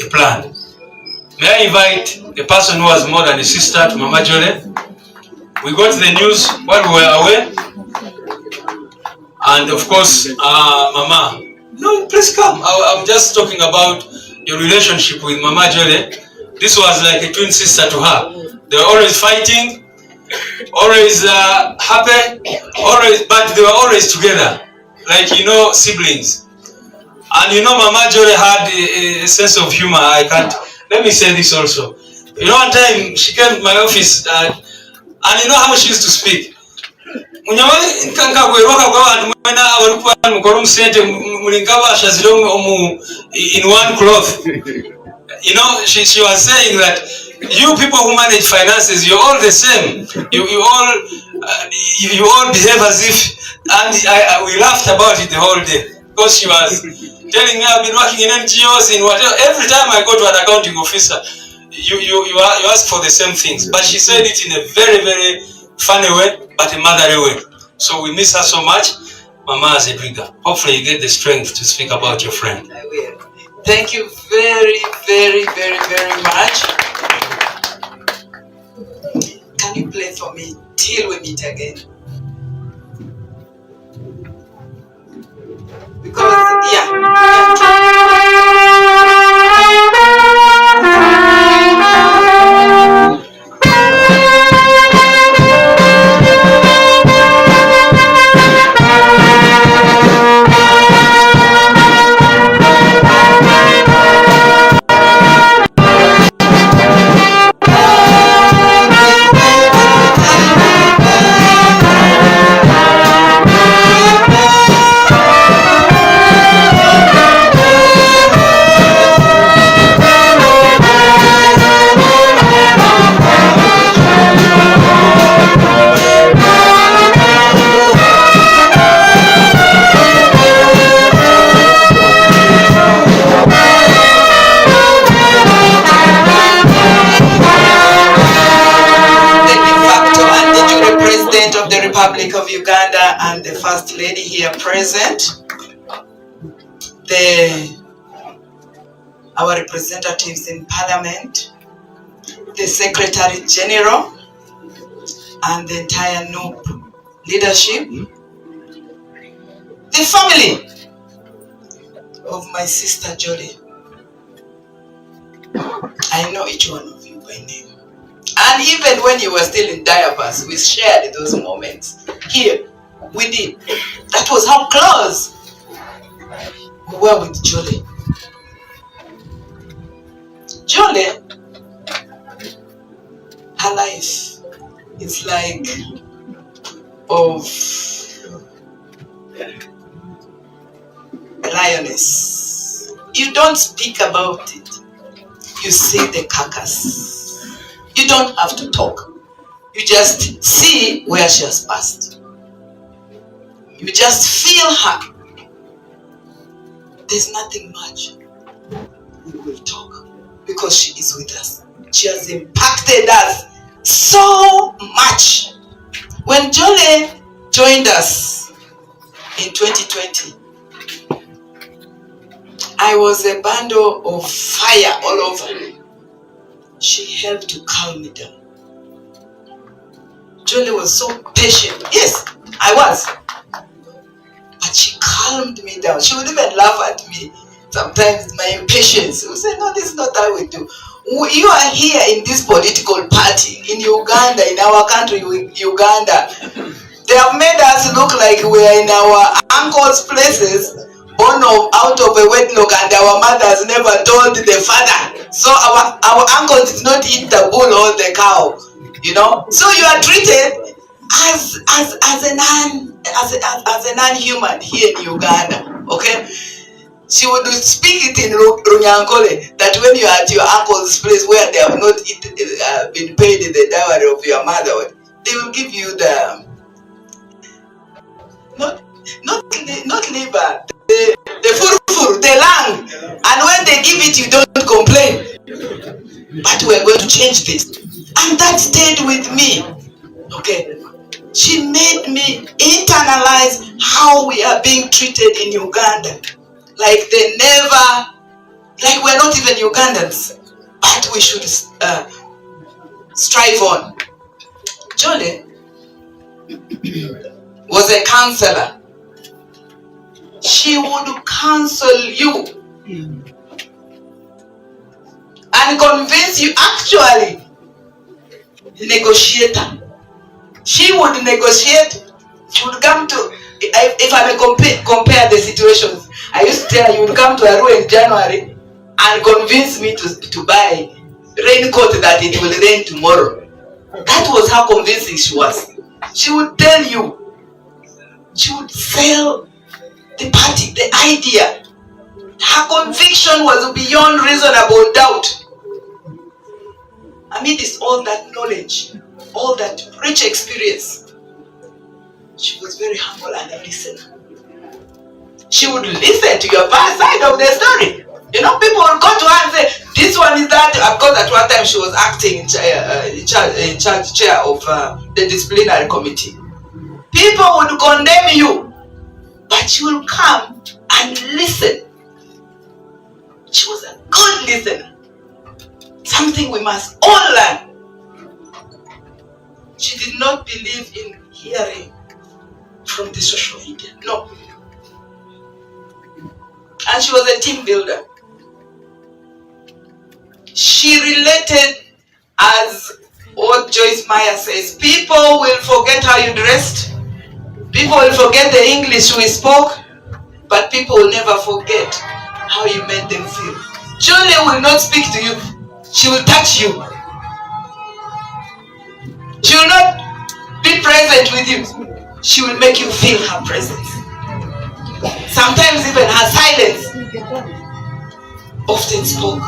a plan. May I invite a person who has more than a sister to Mama Jole? We got the news while we were away. And of course, Mama, no, please come. I'm just talking about your relationship with Mama Jole. This was like a twin sister to her. They were always fighting, always happy, but they were always together, like, siblings. And Mama Jole had a sense of humor. Let me say this also. One time she came to my office, and you know how she used to speak. In one cloth. She was saying that you people who manage finances, you're all the same. You all behave as if, and we laughed about it the whole day, because she was telling me I've been working in NGOs, in whatever. Every time I go to an accounting officer, you ask for the same things, but she said it in a very, very funny way, but a motherly way. So we miss her so much. Mama Zedwiga, hopefully you get the strength to speak about your friend. I will. Thank you very, very, very, very much. Can you play for me till we meet again? Because, Republic of Uganda and the First Lady here present, our representatives in Parliament, the Secretary General, and the entire NUP leadership, the family of my sister Jole. I know each one of you by name. And even when you were still in diapers, we shared those moments. Here, we did. That was how close we were with Jole. Jole, her life is like of a lioness. You don't speak about it. You see the carcass. You don't have to talk. You just see where she has passed. You just feel her. There's nothing much we will talk, because she is with us. She has impacted us so much. When Jole joined us in 2020, I was a bundle of fire all over me. She helped to calm me down. Jole was so patient. Yes, I was. But she calmed me down. She would even laugh at me. Sometimes my impatience. She would say, no, this is not how we do. You are here in this political party, in Uganda, in our country, Uganda. They have made us look like we are in our uncle's places, born out of a wedlock, and our mothers never told the father. So our uncle did not eat the bull or the cow, So you are treated as a non-human here in Uganda, okay? She would speak it in Runyankole, that when you are at your uncle's place where they have not been paid the dowry of your mother, they will give you the not liver, the furfur, the lung, and when they give it, you don't complain. But we're going to change this, and that stayed with me. Okay, she made me internalize how we are being treated in Uganda, like they never Like we're not even Ugandans, but we should strive on. Jolie was a counselor. She would counsel you and convince you. Actually, negotiator. She would negotiate. She would come to, if I may compare the situations, I used to tell her, you would come to Arua in January and convince me to buy raincoat that it will rain tomorrow. That was how convincing she was. She would tell you. She would sell the party, the idea. Her conviction was beyond reasonable doubt. Amidst all that knowledge, all that rich experience, she was very humble and a listener. She would listen to your side of the story. You know, people would go to her and say, this one is that. Of course, at one time she was acting in charge chair of the disciplinary committee. People would condemn you, but she will come and listen. She was a good listener. Something we must all learn. She did not believe in hearing from the social media. No. And she was a team builder. She related as what Joyce Meyer says, people will forget how you dressed. People will forget the English we spoke, but people will never forget how you made them feel. Julie will not speak to you. She will touch you. She will not be present with you. She will make you feel her presence. Sometimes even her silence often spoke.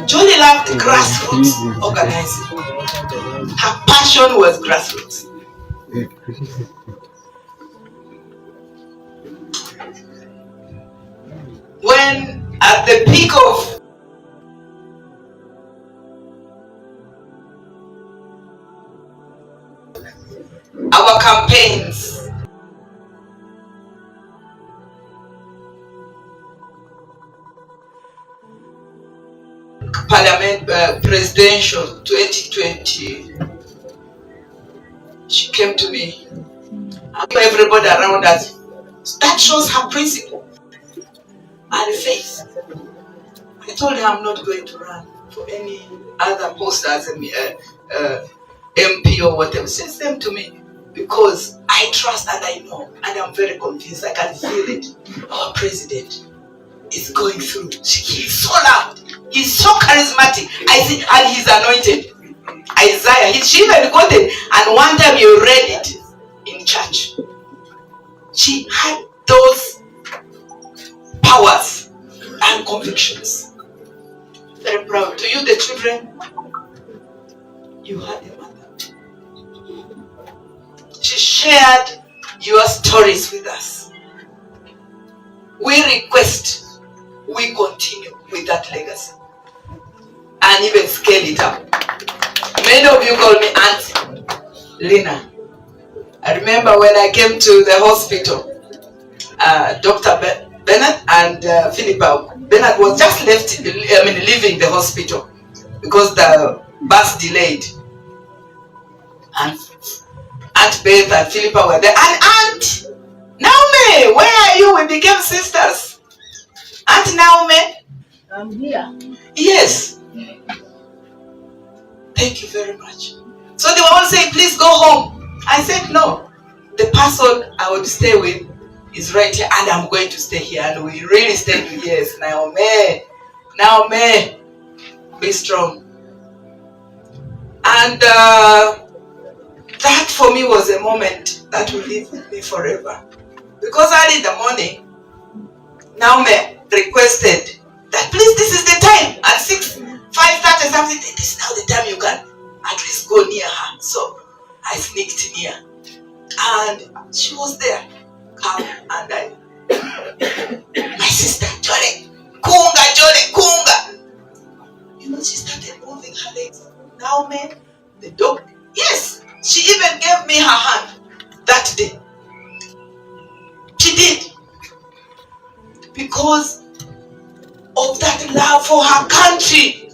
Julie loved grassroots organizing. Her passion was grassroots. When at the peak of our campaigns, Parliament presidential 2020, she came to me. Everybody around us. That shows her principle and faith. I told her I'm not going to run for any other post as an MP or whatever. She sent them to me because I trust and I know and I'm very convinced. I can feel it. Our president is going through. He's so loud. He's so charismatic. I see, and he's anointed. Isaiah. She even got it. And one time you read it in church. She had those powers and convictions. Very proud. To you, the children, you had a mother. She shared your stories with us. We request we continue with that legacy and even scale it up. Many of you call me Auntie Lina. I remember when I came to the hospital, Dr. Bernard and Philippa. Bernard was just leaving the hospital because the bus delayed. And Aunt Beth and Philippa were there. And Aunt Naomi, where are you? We became sisters. Aunt Naomi. I'm here. Yes. Thank you very much. So they were all saying, please go home. I said, no. The person I would stay with is right here and I'm going to stay here. And we really stayed with, yes, Naomi. Naomi, be strong. And that for me was a moment that will live with me forever. Because early in the morning, Naomi requested that please, this is the time at 5:30 something. This is now the time you can at least go near her. So I sneaked near, and she was there, calm, and my sister Jolie, Kunga. You know, she started moving her legs. Naomi, the dog. Yes, she even gave me her hand that day. She did. Because of that love for her country.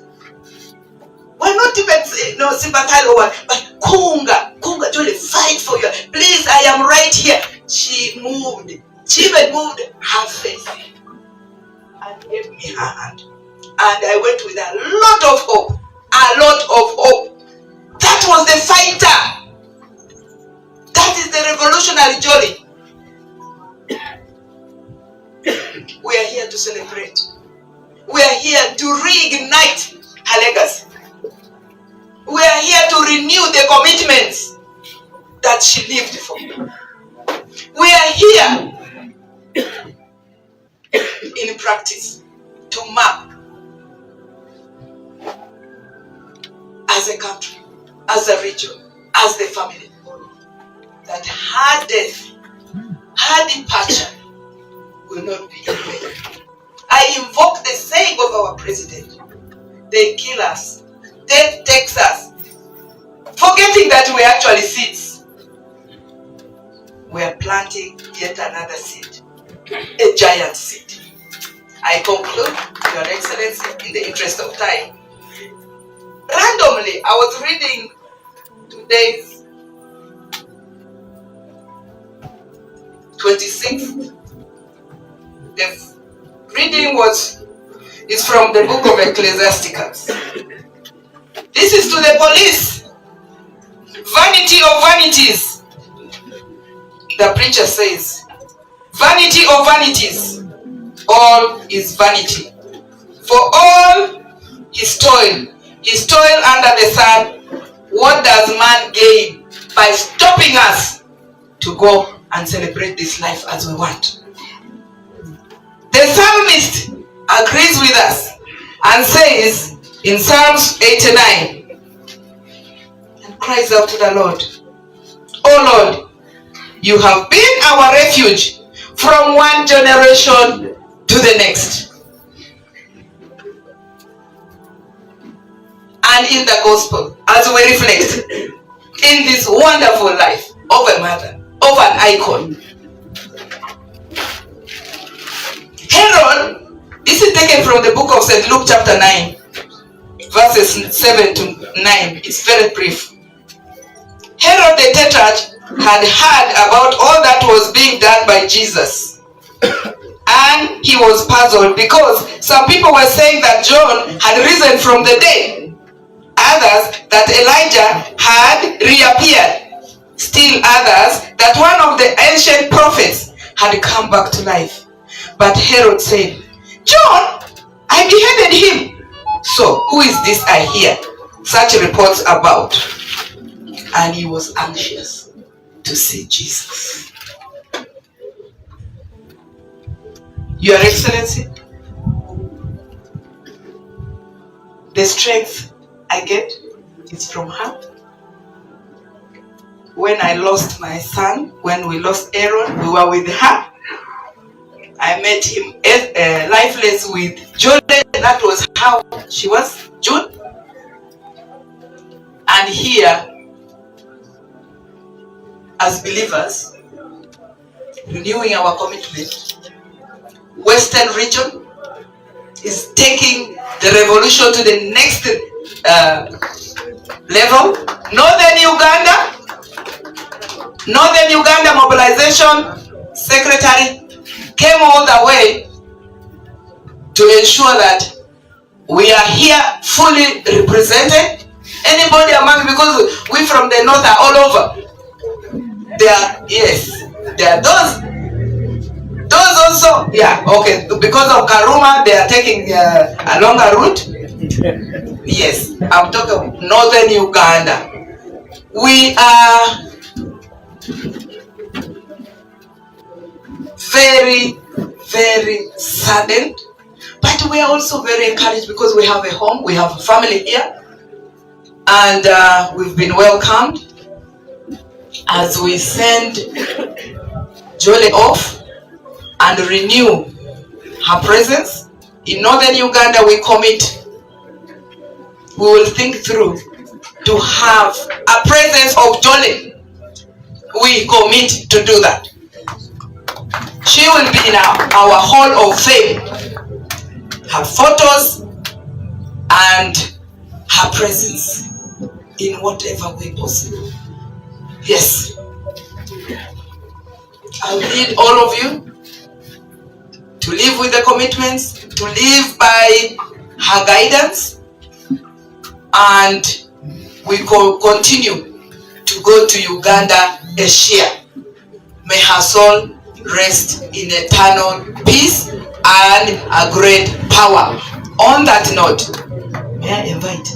We're not even sympathize over, but Kunga, Jolie, fight for you. Please, I am right here. She moved. She even moved her face and gave me her hand. And I went with a lot of hope. A lot of hope. That was the fighter. That is the revolutionary Jolie. We are here to celebrate. We are here to reignite her legacy. We are here to renew the commitments that she lived for. We are here in practice to mark as a country, as a region, as the family, that her death, her departure will not be in vain. I invoke the saying of our president: they kill us, death takes us, forgetting that we actually seeds. We are planting yet another seed, a giant seed. I conclude, Your Excellency, in the interest of time. Randomly, I was reading today's 26th. The reading is from the book of Ecclesiasticus. This is to the police. Vanity of vanities. The preacher says, vanity of vanities, all is vanity. For all his toil under the sun, what does man gain by stopping us to go and celebrate this life as we want? The psalmist agrees with us and says in Psalms 89, and cries out to the Lord, "Oh Lord, you have been our refuge from one generation to the next." And in the gospel, as we reflect in this wonderful life of a mother, of an icon, Herod, this is taken from the book of St. Luke chapter 9, verses 7 to 9. It's very brief. Herod the Tetrarch had heard about all that was being done by Jesus. And he was puzzled because some people were saying that John had risen from the dead. Others that Elijah had reappeared. Still others that one of the ancient prophets had come back to life. But Herod said, "John, I beheaded him. So who is this I hear such reports about?" And he was anxious to see Jesus. Your Excellency, the strength I get is from her. When I lost my son, when we lost Aaron, we were with her. I met him lifeless with June. That was how she was, June. And here, as believers, renewing our commitment, Western region is taking the revolution to the next level. Northern Uganda Mobilization Secretary came all the way to ensure that we are here fully represented. Anybody among, because we from the north are all over. There are those also, yeah, okay, because of Karuma, they are taking a longer route. Yes, I'm talking Northern Uganda. We are very, very saddened, but we are also very encouraged because we have a home, we have a family here, and we've been welcomed as we send Jolie off and renew her presence. In Northern Uganda, we commit, we will think through to have a presence of Jolie. We commit to do that. She will be in our Hall of Fame. her photos, and her presence in whatever way possible. Yes. I need all of you to live with the commitments, to live by her guidance, and we continue to go to Uganda a share. May her soul rest in eternal peace and a great power. On that note, may I invite?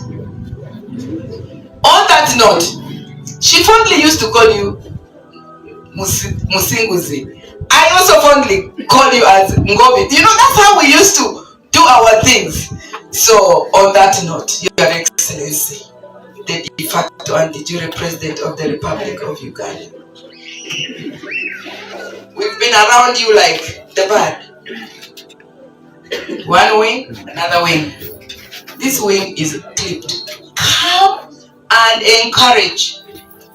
On that note, she fondly used to call you Musinguzi. I also fondly call you as Ngobi. You know, that's how we used to do our things. So, on that note, Your Excellency, the de facto and de jure President of the Republic of Uganda, we've been around you like the bird. One wing, another wing. This wing is clipped. Come and encourage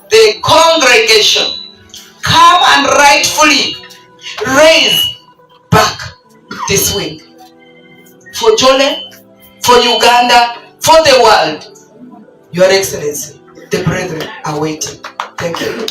the congregation. Come and rightfully raise back this wing. For Jole, for Uganda, for the world. Your Excellency, the brethren are waiting. Thank you.